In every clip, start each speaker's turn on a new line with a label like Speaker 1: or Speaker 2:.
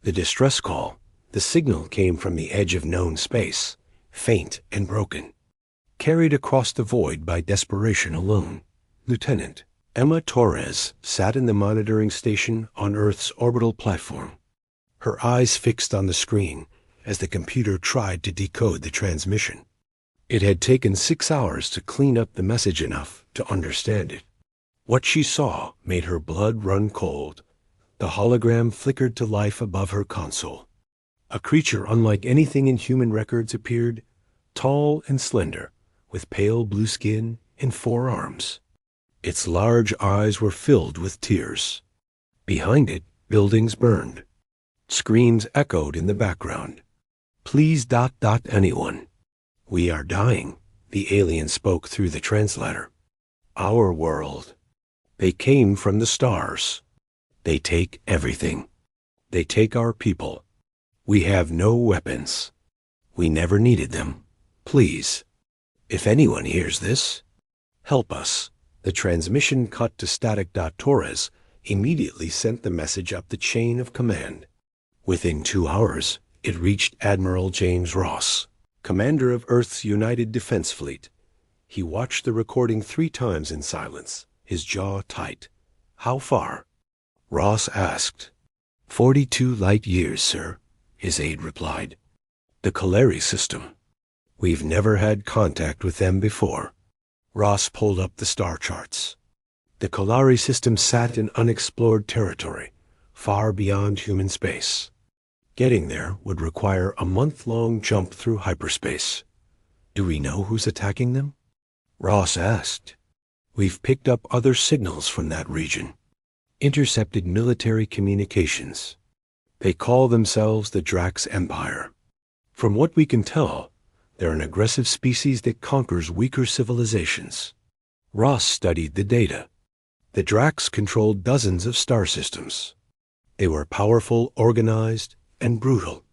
Speaker 1: The distress call. The signal came from the edge of known space, faint and broken, carried across the void by desperation alone. Lieutenant Emma Torres sat in the monitoring station on Earth's orbital platform, her eyes fixed on the screen as the computer tried to decode the transmission. It had taken 6 hours to clean up the message enough to understand it. What she saw made her blood run cold. The hologram flickered to life above her console. A creature unlike anything in human records appeared, tall and slender, with pale blue skin and 4 arms. Its large eyes were filled with tears. Behind it, buildings burned. Screams echoed in the background. Please ... anyone. We are dying, the alien spoke through the translator. Our world. They came from the stars. They take everything. They take our people. We have no weapons. We never needed them. Please. If anyone hears this, help us. The transmission cut to static. Torres immediately sent the message up the chain of command. Within 2 hours, it reached Admiral James Ross, commander of Earth's United Defense Fleet. He watched the recording 3 times in silence, his jaw tight. How far? Ross asked. 42 light years, sir, his aide replied. The Kaleri system. We've never had contact with them before. Ross pulled up the star charts. The Kaleri system sat in unexplored territory, far beyond human space. Getting there would require a month-long jump through hyperspace. Do we know who's attacking them? Ross asked. We've picked up other signals from that region. Intercepted military communications. They call themselves the Drax Empire. From what we can tell, they're an aggressive species that conquers weaker civilizations. Ross studied the data. The Drax controlled dozens of star systems. They were powerful, organized, and brutal.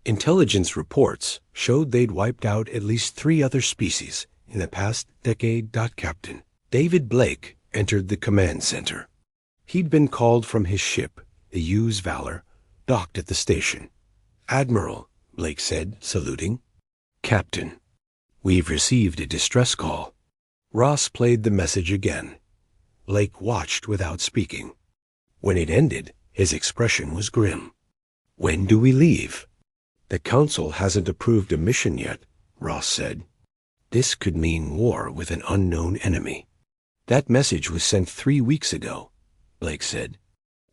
Speaker 1: Intelligence reports showed they'd wiped out at least 3 other species in the past decade. Captain David Blake entered the command center. He'd been called from his ship, the Hughes Valor, docked at the station. Admiral, Blake said, saluting. Captain, we've received a distress call. Ross played the message again. Blake watched without speaking. When it ended, his expression was grim. When do we leave? The Council hasn't approved a mission yet, Ross said. This could mean war with an unknown enemy. That message was sent 3 weeks ago, Blake said.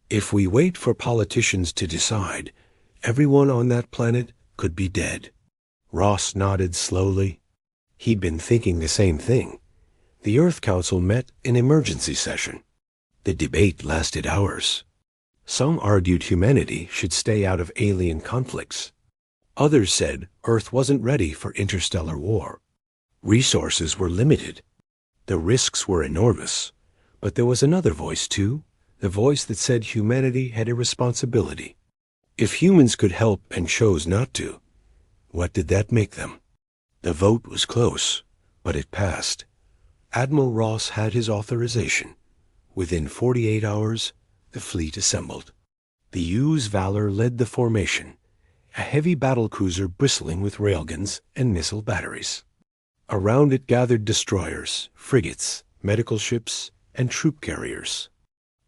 Speaker 1: If we wait for politicians to decide, everyone on that planet could be dead. Ross nodded slowly. He'd been thinking the same thing. The Earth Council met in emergency session. The debate lasted hours. Some argued humanity should stay out of alien conflicts. Others said Earth wasn't ready for interstellar war. Resources were limited. The risks were enormous. But there was another voice, too, the voice that said humanity had a responsibility. If humans could help and chose not to, what did that make them? The vote was close, but it passed. Admiral Ross had his authorization. Within 48 hours, the fleet assembled. The Hughes Valor led the formation, a heavy battlecruiser bristling with railguns and missile batteries. Around it gathered destroyers, frigates, medical ships, and troop carriers.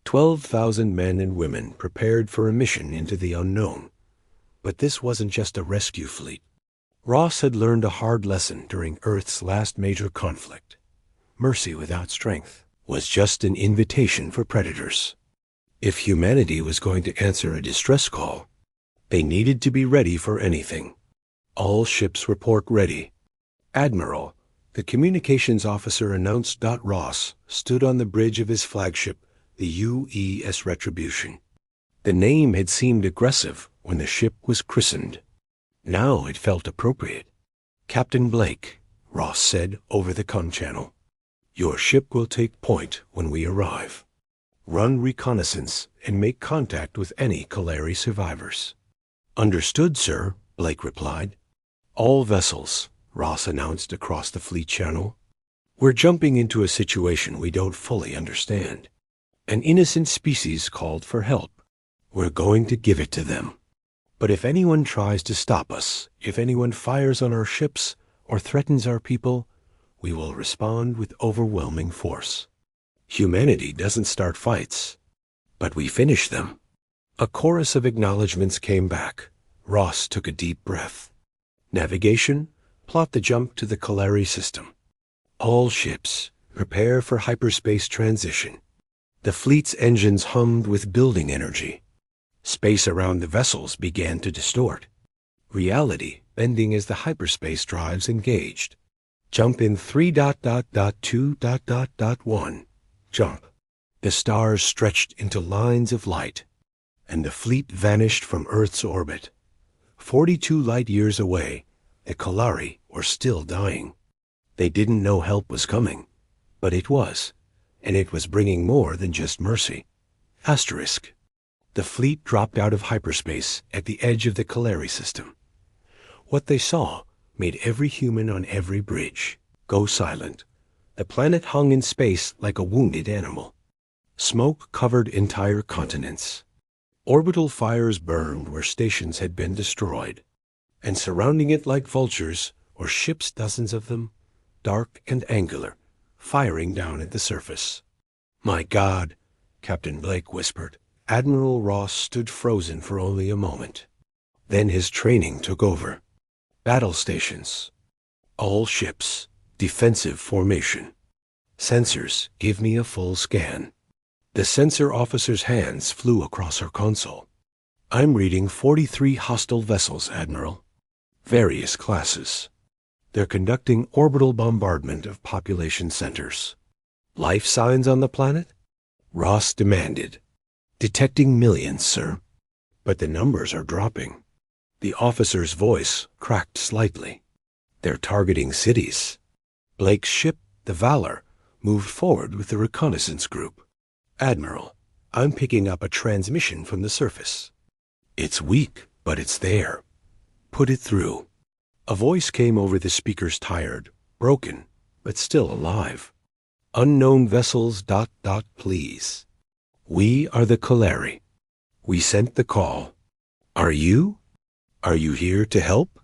Speaker 1: 12,000 men and women prepared for a mission into the unknown. But this wasn't just a rescue fleet. Ross had learned a hard lesson during Earth's last major conflict. Mercy without strength was just an invitation for predators. If humanity was going to answer a distress call, they needed to be ready for anything. All ships report ready. Admiral, the communications officer announced. Ross stood on the bridge of his flagship, the U.S. Retribution. The name had seemed aggressive when the ship was christened. Now it felt appropriate. Captain Blake, Ross said over the comm channel. Your ship will take point when we arrive. Run reconnaissance and make contact with any Kaleri survivors. Understood, sir, Blake replied. All vessels, Ross announced across the fleet channel. We're jumping into a situation we don't fully understand. An innocent species called for help. We're going to give it to them. But if anyone tries to stop us, if anyone fires on our ships or threatens our people, we will respond with overwhelming force. Humanity doesn't start fights, but we finish them." A chorus of acknowledgments came back. Ross took a deep breath. "Navigation, plot the jump to the Kalari system. All ships, prepare for hyperspace transition." The fleet's engines hummed with building energy. Space around the vessels began to distort. Reality bending as the hyperspace drives engaged. "Jump in 3.2.1. Jump." The stars stretched into lines of light, and the fleet vanished from Earth's orbit. 42 light-years away, the Kalari were still dying. They didn't know help was coming, but it was, and it was bringing more than just mercy. Asterisk. The fleet dropped out of hyperspace at the edge of the Kalari system. What they saw made every human on every bridge go silent. The planet hung in space like a wounded animal. Smoke covered entire continents. Orbital fires burned where stations had been destroyed, and surrounding it like vultures, or ships, dozens of them, dark and angular, firing down at the surface. "My God," Captain Blake whispered. Admiral Ross stood frozen for only a moment. Then his training took over. Battle stations. All ships. Defensive formation. Sensors, give me a full scan. The sensor officer's hands flew across her console. "I'm reading 43 hostile vessels, Admiral. Various classes. They're conducting orbital bombardment of population centers." "Life signs on the planet?" Ross demanded. "Detecting millions, sir. But the numbers are dropping." The officer's voice cracked slightly. "They're targeting cities." Blake's ship, the Valor, moved forward with the reconnaissance group. "Admiral, I'm picking up a transmission from the surface. It's weak, but it's there. Put it through." A voice came over the speaker's tired, broken, but still alive. "Unknown vessels, ... please. We are the Kalari. We sent the call. Are you? Are you here to help?"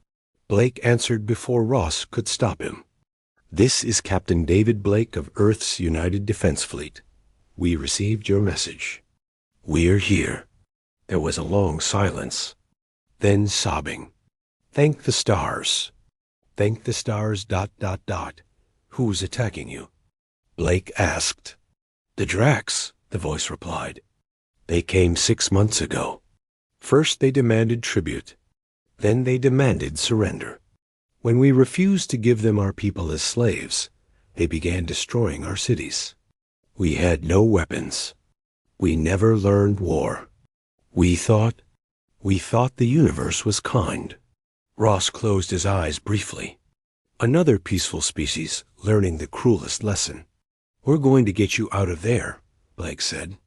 Speaker 1: Blake answered before Ross could stop him. "This is Captain David Blake of Earth's United Defense Fleet. We received your message. We're here." There was a long silence. Then sobbing. "Thank the stars. Thank the stars, ... Who's attacking you?" Blake asked. "The Drax," the voice replied. "They came 6 months ago. First they demanded tribute. Then they demanded surrender. When we refused to give them our people as slaves, they began destroying our cities. We had no weapons. We never learned war. We thought the universe was kind." Ross closed his eyes briefly. Another peaceful species learning the cruelest lesson. "We're going to get you out of there," Blake said.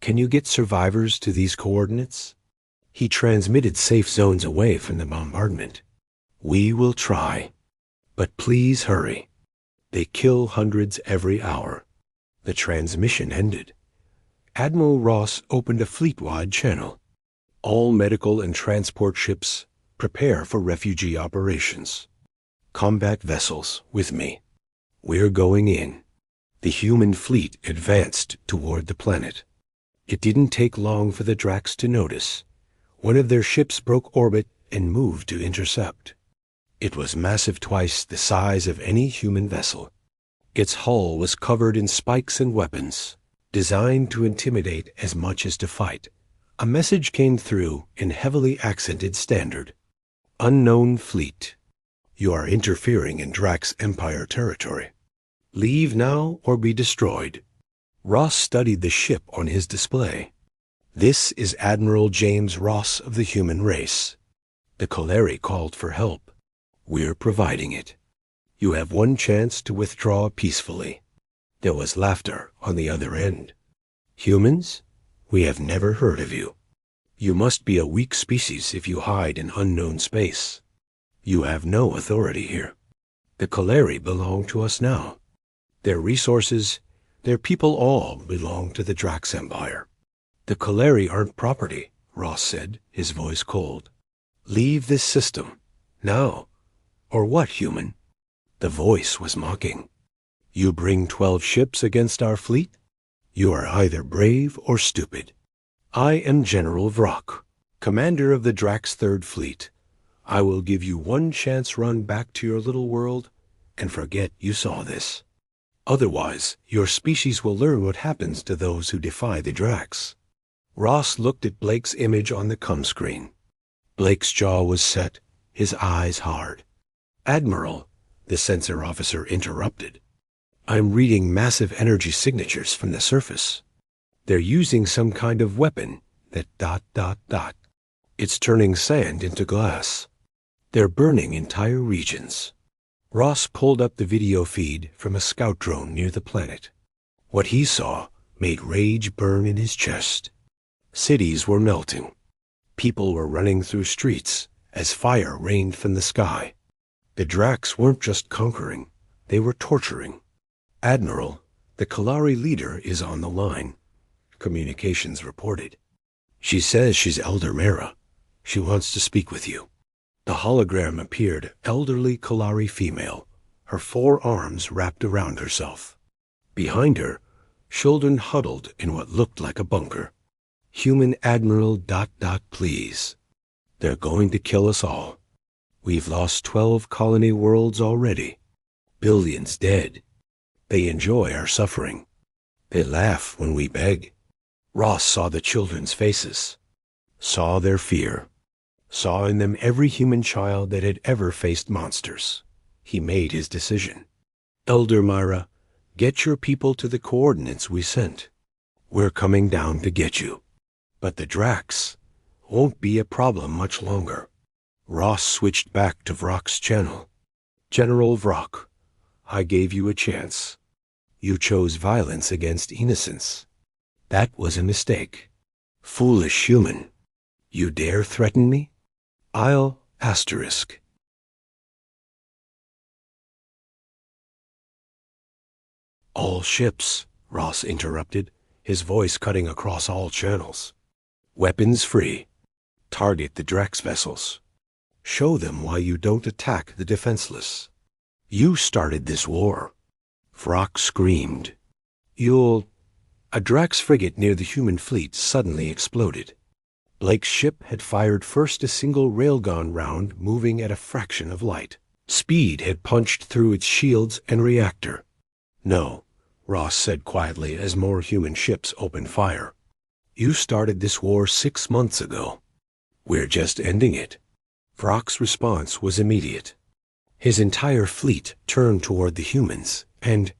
Speaker 1: "Can you get survivors to these coordinates?" He transmitted safe zones away from the bombardment. "We will try. But please hurry. They kill hundreds every hour." The transmission ended. Admiral Ross opened a fleet-wide channel. "All medical and transport ships, prepare for refugee operations. Combat vessels with me. We're going in." The human fleet advanced toward the planet. It didn't take long for the Drax to notice. One of their ships broke orbit and moved to intercept. It was massive, twice the size of any human vessel. Its hull was covered in spikes and weapons, designed to intimidate as much as to fight. A message came through in heavily accented standard. "Unknown fleet. You are interfering in Drax Empire territory. Leave now or be destroyed." Ross studied the ship on his display. "This is Admiral James Ross of the human race. The Kalari called for help. We're providing it. You have one chance to withdraw peacefully." There was laughter on the other end. "Humans, we have never heard of you. You must be a weak species if you hide in unknown space. You have no authority here. The Kalari belong to us now. Their resources, their people all belong to the Drax Empire." "The Kalari aren't property," Ross said, his voice cold. Leave this system. Now. Or what, human? The voice was mocking. You bring 12 ships against our fleet? You are either brave or stupid. I am General Vrock, commander of the Drax Third Fleet. I will give you one chance run back to your little world and forget you saw this. Otherwise, your species will learn what happens to those who defy the Drax. Ross looked at Blake's image on the comm screen. Blake's jaw was set, his eyes hard. Admiral, the sensor officer interrupted. I'm reading massive energy signatures from the surface. They're using some kind of weapon that ... It's turning sand into glass. They're burning entire regions. Ross pulled up the video feed from a scout drone near the planet. What he saw made rage burn in his chest. Cities were melting. People were running through streets as fire rained from the sky. The Drax weren't just conquering, they were torturing. Admiral, the Kalari leader is on the line. Communications reported. She says she's Elder Mera. She wants to speak with you. The hologram appeared, elderly Kalari female, her 4 arms wrapped around herself. Behind her, children huddled in what looked like a bunker. Human Admiral ... please. They're going to kill us all. We've lost 12 colony worlds already. Billions dead. They enjoy our suffering. They laugh when we beg. Ross saw the children's faces, saw their fear, saw in them every human child that had ever faced monsters. He made his decision. Elder Myra, get your people to the coordinates we sent. We're coming down to get you. But the Drax won't be a problem much longer. Ross switched back to Vrock's channel. General Vrock, I gave you a chance. You chose violence against innocence. That was a mistake. Foolish human. You dare threaten me? I'll asterisk. All ships, Ross interrupted, his voice cutting across all channels. Weapons free. Target the Drax vessels. Show them why you don't attack the defenseless. You started this war. Vrock screamed. A Drax frigate near the human fleet suddenly exploded. Blake's ship had fired first a single railgun round moving at a fraction of light. Speed had punched through its shields and reactor. No, Ross said quietly as more human ships opened fire. You started this war 6 months ago. We're just ending it. Vrock's response was immediate. His entire fleet turned toward the humans and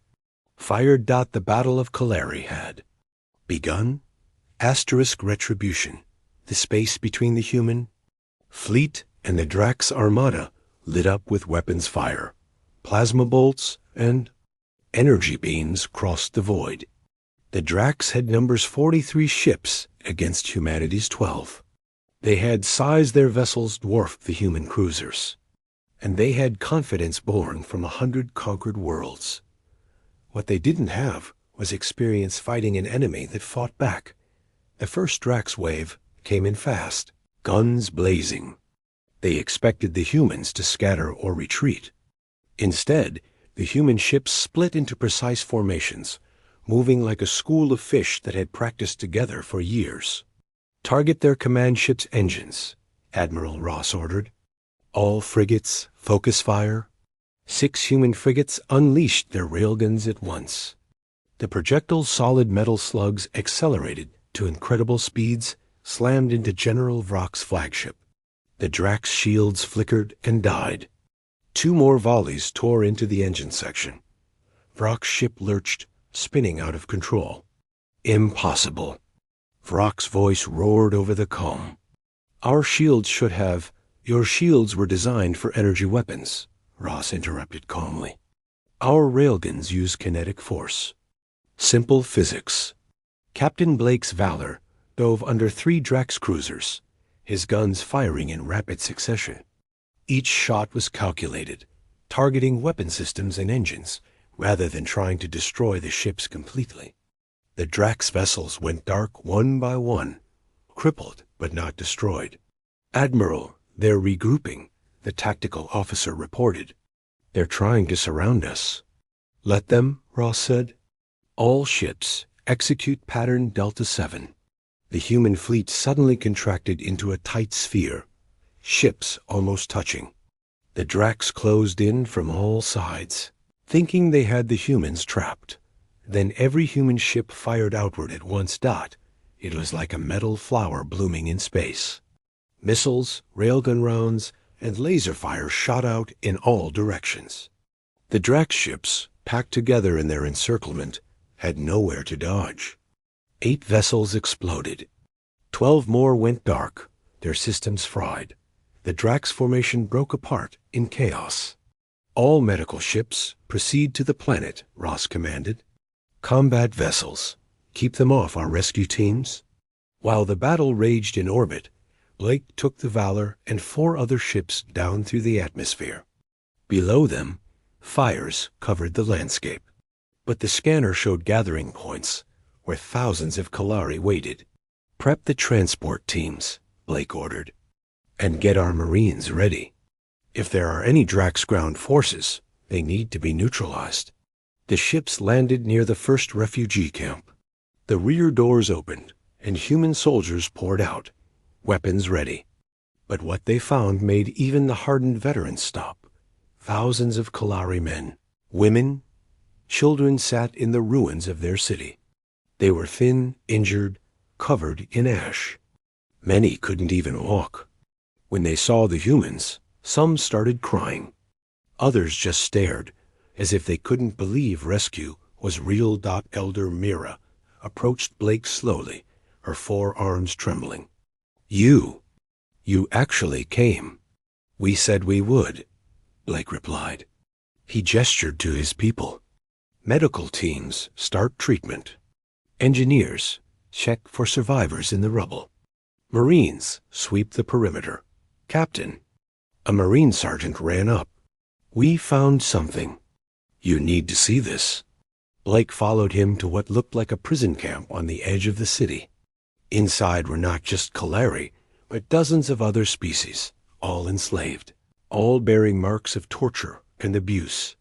Speaker 1: fired. The Battle of Kalari had begun. Asterisk retribution. The space between the human fleet and the Drax armada lit up with weapons fire. Plasma bolts and energy beams crossed the void. The Drax had numbers 43 ships against humanity's 12. They had size their vessels dwarfed the human cruisers. And they had confidence born from 100 conquered worlds. What they didn't have was experience fighting an enemy that fought back. The first Drax wave came in fast, guns blazing. They expected the humans to scatter or retreat. Instead, the human ships split into precise formations, moving like a school of fish that had practiced together for years. Target their command ship's engines, Admiral Ross ordered. All frigates, focus fire. 6 human frigates unleashed their railguns at once. The projectile solid metal slugs accelerated to incredible speeds, slammed into General Vrock's flagship. The Drax shields flickered and died. 2 more volleys tore into the engine section. Vrock's ship lurched, spinning out of control. Impossible. Vrock's voice roared over the comm. Our shields should have... Your shields were designed for energy weapons, Ross interrupted calmly. Our railguns use kinetic force. Simple physics. Captain Blake's Valor dove under 3 Drax cruisers, his guns firing in rapid succession. Each shot was calculated, targeting weapon systems and engines, rather than trying to destroy the ships completely. The Drax vessels went dark one by one, crippled but not destroyed. Admiral, "They're regrouping," the tactical officer reported. "They're trying to surround us." "Let them," Ross said. "All ships, execute pattern Delta 7. The human fleet suddenly contracted into a tight sphere, ships almost touching. The Dracs closed in from all sides, thinking they had the humans trapped. Then every human ship fired outward at once. It was like a metal flower blooming in space. Missiles, railgun rounds, and laser fire shot out in all directions. The Drac ships, packed together in their encirclement, had nowhere to dodge. 8 vessels exploded. 12 more went dark, their systems fried. The Drax formation broke apart in chaos. "All medical ships, proceed to the planet," Ross commanded. "Combat vessels, keep them off our rescue teams." While the battle raged in orbit, Blake took the Valor and 4 other ships down through the atmosphere. Below them, fires covered the landscape. But the scanner showed gathering points where thousands of Kalari waited. "Prep the transport teams," Blake ordered, "and get our Marines ready. If there are any Drax ground forces, they need to be neutralized." The ships landed near the first refugee camp. The rear doors opened, and human soldiers poured out, weapons ready. But what they found made even the hardened veterans stop. Thousands of Kalari men, women, children sat in the ruins of their city. They were thin, injured, covered in ash. Many couldn't even walk. When they saw the humans, some started crying. Others just stared, as if they couldn't believe rescue was real. Elder Mira approached Blake slowly, her 4 arms trembling. You actually came." "We said we would," Blake replied. He gestured to his people. "Medical teams, start treatment. Engineers, check for survivors in the rubble. Marines, sweep the perimeter. Captain." A Marine sergeant ran up. "We found something. You need to see this." Blake followed him to what looked like a prison camp on the edge of the city. Inside were not just Kalari, but dozens of other species, all enslaved, all bearing marks of torture and abuse.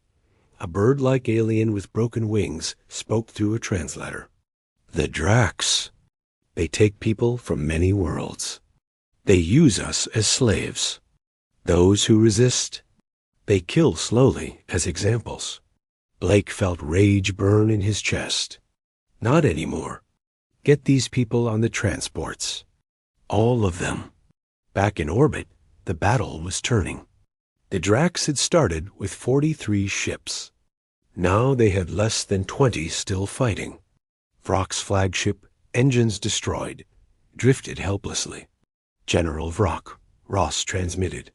Speaker 1: A bird-like alien with broken wings spoke through a translator. "The Drax. They take people from many worlds. They use us as slaves. Those who resist, they kill slowly as examples." Blake felt rage burn in his chest. "Not anymore. Get these people on the transports. All of them." Back in orbit, the battle was turning. The Drax had started with 43 ships. Now they had less than 20 still fighting. Vrock's flagship, engines destroyed, drifted helplessly. "General Vrock," Ross transmitted,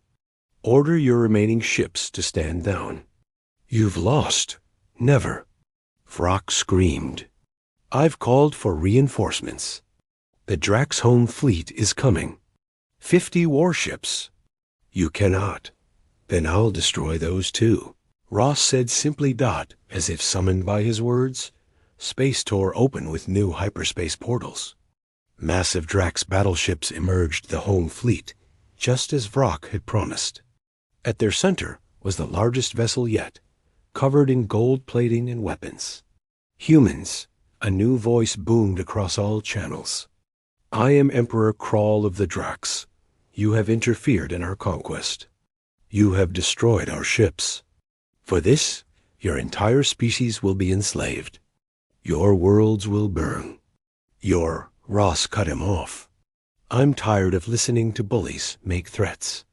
Speaker 1: "order your remaining ships to stand down." "You've lost." "Never." Vrock screamed. "I've called for reinforcements. The Drax home fleet is coming. 50 warships." "You cannot." "Then I'll destroy those too." Ross said simply. As if summoned by his words, space tore open with new hyperspace portals. Massive Drax battleships emerged the home fleet, just as Vrock had promised. At their center was the largest vessel yet, covered in gold plating and weapons. "Humans," a new voice boomed across all channels. "I am Emperor Kral of the Drax. You have interfered in our conquest. You have destroyed our ships. For this, your entire species will be enslaved. Your worlds will burn. Your—" Ross cut him off. "I'm tired of listening to bullies make threats.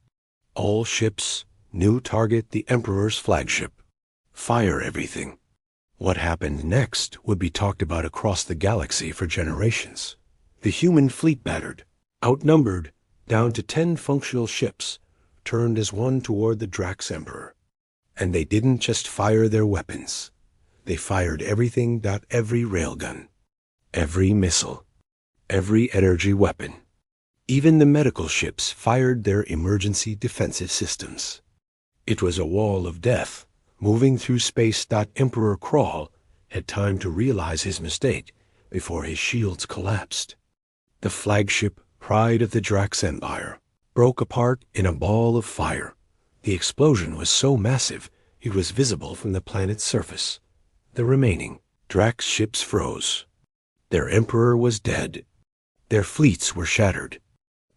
Speaker 1: All ships, new target the Emperor's flagship. Fire everything." What happened next would be talked about across the galaxy for generations. The human fleet battered, outnumbered, down to 10 functional ships, turned as one toward the Drax Emperor. And they didn't just fire their weapons. They fired everything. Every railgun, every missile, every energy weapon. Even the medical ships fired their emergency defensive systems. It was a wall of death, moving through space. Emperor Kral had time to realize his mistake before his shields collapsed. The flagship, pride of the Drax Empire, broke apart in a ball of fire. The explosion was so massive it was visible from the planet's surface. The remaining Drax ships froze. Their emperor was dead. Their fleets were shattered.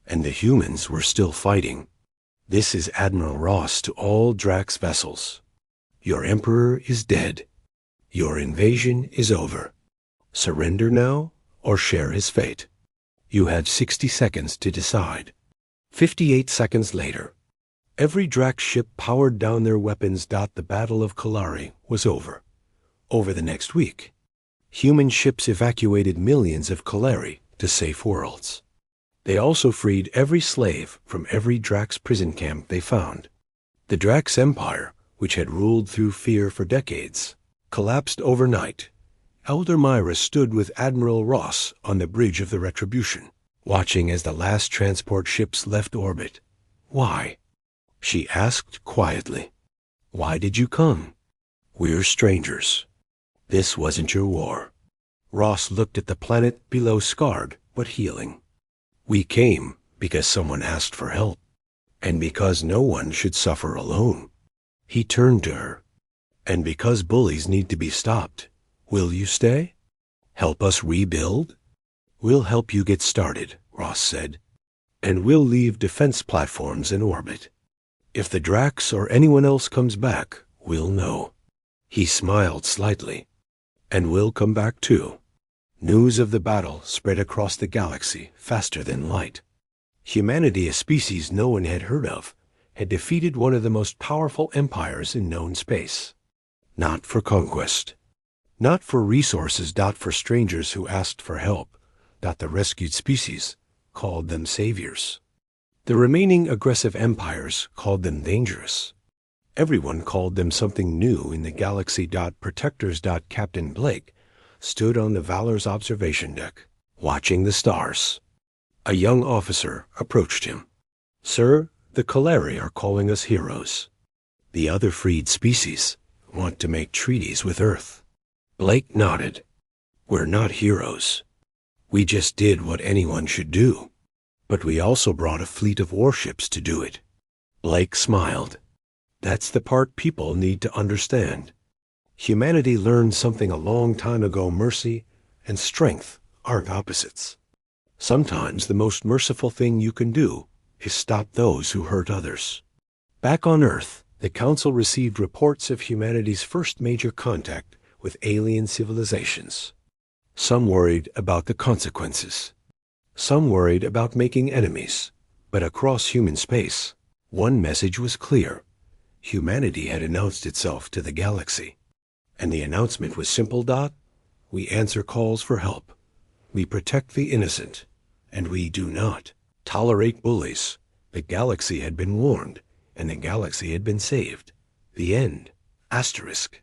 Speaker 1: And the humans were still fighting. This is Admiral Ross to all Drax vessels. Your emperor is dead. Your invasion is over. Surrender now or share his fate. You had 60 seconds to decide. 58 seconds later, every Drax ship powered down their weapons. The Battle of Kalari was over. Over the next week, human ships evacuated millions of Kalari to safe worlds. They also freed every slave from every Drax prison camp they found. The Drax Empire, which had ruled through fear for decades, collapsed overnight. Elder Myra stood with Admiral Ross on the bridge of the Retribution, watching as the last transport ships left orbit. Why? She asked quietly. Why did you come? We're strangers. This wasn't your war. Ross looked at the planet below, scarred but healing. We came because someone asked for help, and because no one should suffer alone. He turned to her. And because bullies need to be stopped, will you stay? Help us rebuild? We'll help you get started, Ross said. And we'll leave defense platforms in orbit. If the Drax or anyone else comes back, we'll know. He smiled slightly. And we'll come back too. News of the battle spread across the galaxy faster than light. Humanity, a species no one had heard of, had defeated one of the most powerful empires in known space. Not for conquest. Not for resources. For strangers who asked for help. The rescued species called them saviors. The remaining aggressive empires called them dangerous. Everyone called them something new in the galaxy. Protectors. Captain Blake stood on the Valor's observation deck, watching the stars. A young officer approached him. Sir, the Kalari are calling us heroes. The other freed species want to make treaties with Earth. Blake nodded. We're not heroes. We just did what anyone should do. But we also brought a fleet of warships to do it. Blake smiled. That's the part people need to understand. Humanity learned something a long time ago. Mercy and strength aren't opposites. Sometimes the most merciful thing you can do is stop those who hurt others. Back on Earth, the Council received reports of humanity's first major contact with alien civilizations. Some worried about the consequences. Some worried about making enemies. But across human space, one message was clear. Humanity had announced itself to the galaxy. And the announcement was simple. We answer calls for help. We protect the innocent. And we do not tolerate bullies. The galaxy had been warned, and the galaxy had been saved. The end. Asterisk.